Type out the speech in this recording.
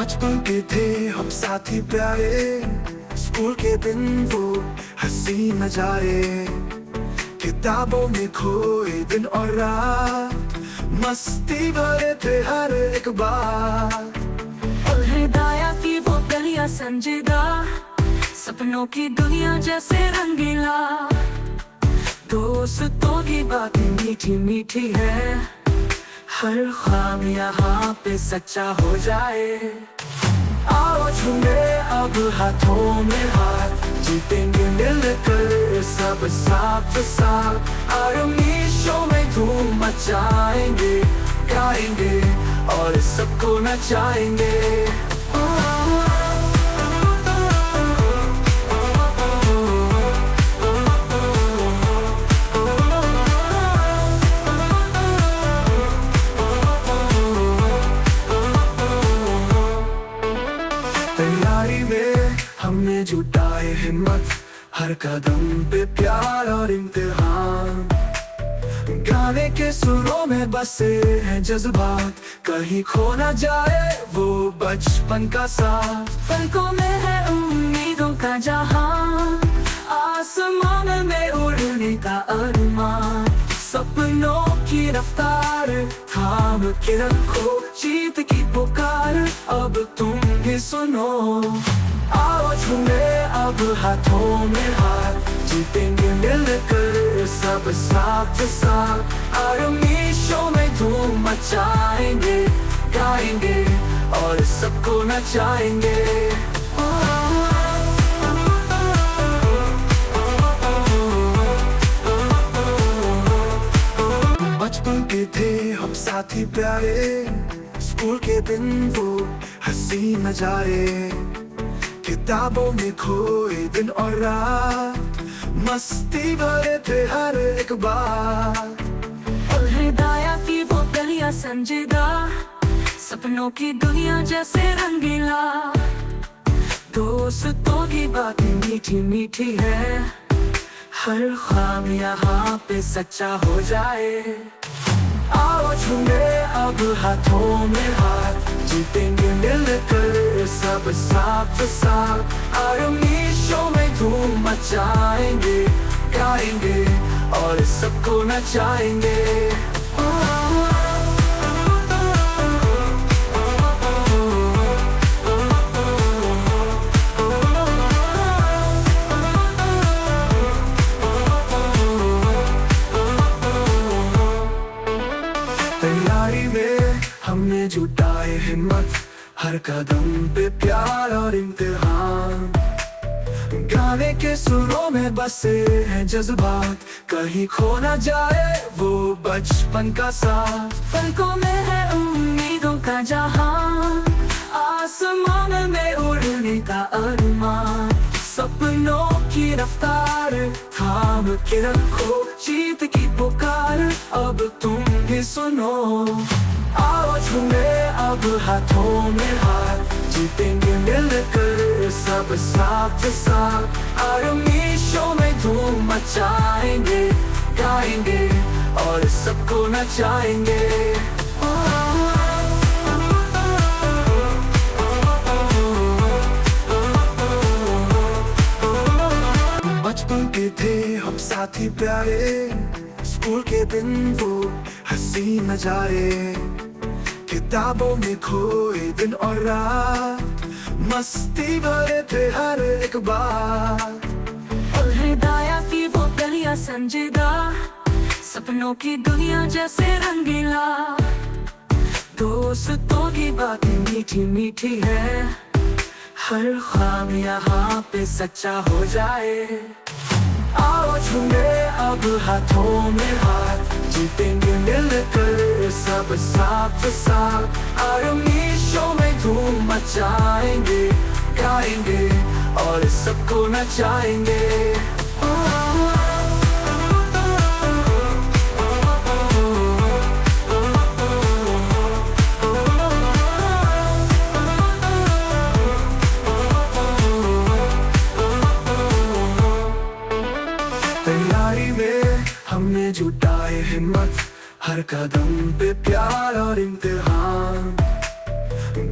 बचपन के थे हम साथी प्यारे, स्कूल के दिन वो हंसी नजारे, किताबों में खोए दिन और रात, मस्ती भरे थे हर एक बात। और हृदय की वो गलियां संजीदा, सपनों की दुनिया जैसे रंगीला। दोस्तों की बातें मीठी मीठी है, हर ख्वाब यहाँ पे सच्चा हो जाए। आओ झूमे अब हाथों में हाथ, जीतेंगे मिलकर सब साथ साथ। आर्मी शो में धूम मचाएंगे, गाएंगे और सबको नचाएंगे। तैयारी में हमने जुटाए हिम्मत, हर कदम पे प्यार और इम्तिहान। गाने के सुरों में बसे हैं जज्बात, कहीं खो न जाए वो बचपन का साथ। पलकों में है उम्मीदों का जहां, आसमान में उड़ने का अरमान। सपनों की रफ्तार थाम के रखो, जीत की पुकार अब तुम भी सुनो। आओ झूमे अब हाथों में हाथ, जीतेंगे मिलकर सब साथ साथ। आर्मी शो में धूम मचाएंगे, गाएंगे और सबको नचाएंगे। बचपन के थे हम साथी प्यारे, स्कूल के दिन वो हंसी नजारे, किताबों में खोए दिन और रात, मस्ती भरे थे हर एक बात। और हृदय की वो गलियां संजीदा, सपनों की दुनिया जैसे रंगीला। दोस्तों की बातें मीठी मीठी है, हर ख्वाब यहाँ पे सच्चा हो जाए। आओ झूमे अब हाथों में हाथ, जीतेंगे मिलकर सब साथ साथ। आर्मी शो में धूम मचाएंगे, गाएंगे और सबको नचाएंगे। तैयारी में हमने जुटाए हिम्मत, हर कदम पे प्यार और इम्तिहान। गाने के सुरों में बसे हैं जज्बात, कहीं खो न जाए वो बचपन का साथ। पलकों में है उम्मीदों का जहां, आसमान में उड़ने का अरमान। सपनों की रफ्तार थाम के रखो, जीत की पुकार अब तुम भी सुनो। आओ झूमे अब हाथों में हाथ, जीतेंगे मिलकर सब साथ साथ। आर्मी शो में धूम मचाएंगे, गाएंगे और सबको नचाएंगे। बचपन के थे हम साथी प्यारे, स्कूल के दिन वो हंसी नजारे, किताबों में खोए दिन और रात, मस्ती भरे थे हर एक बात। और हृदय की वो गलियां संजीदा, सपनों की दुनिया जैसे रंगीला। दोस्तों की बातें मीठी मीठी है, हर ख्वाब यहाँ पे सच्चा हो जाए। आओ झूमे अब हाथों में हाथ, जीतेंगे मिलकर सब साथ साथ। आर्मी शो में धूम मचाएंगे, गाएंगे और सबको नचाएंगे। तैयारी में हमने जुटाए हिम्मत, हर कदम पे प्यार और इम्तिहान।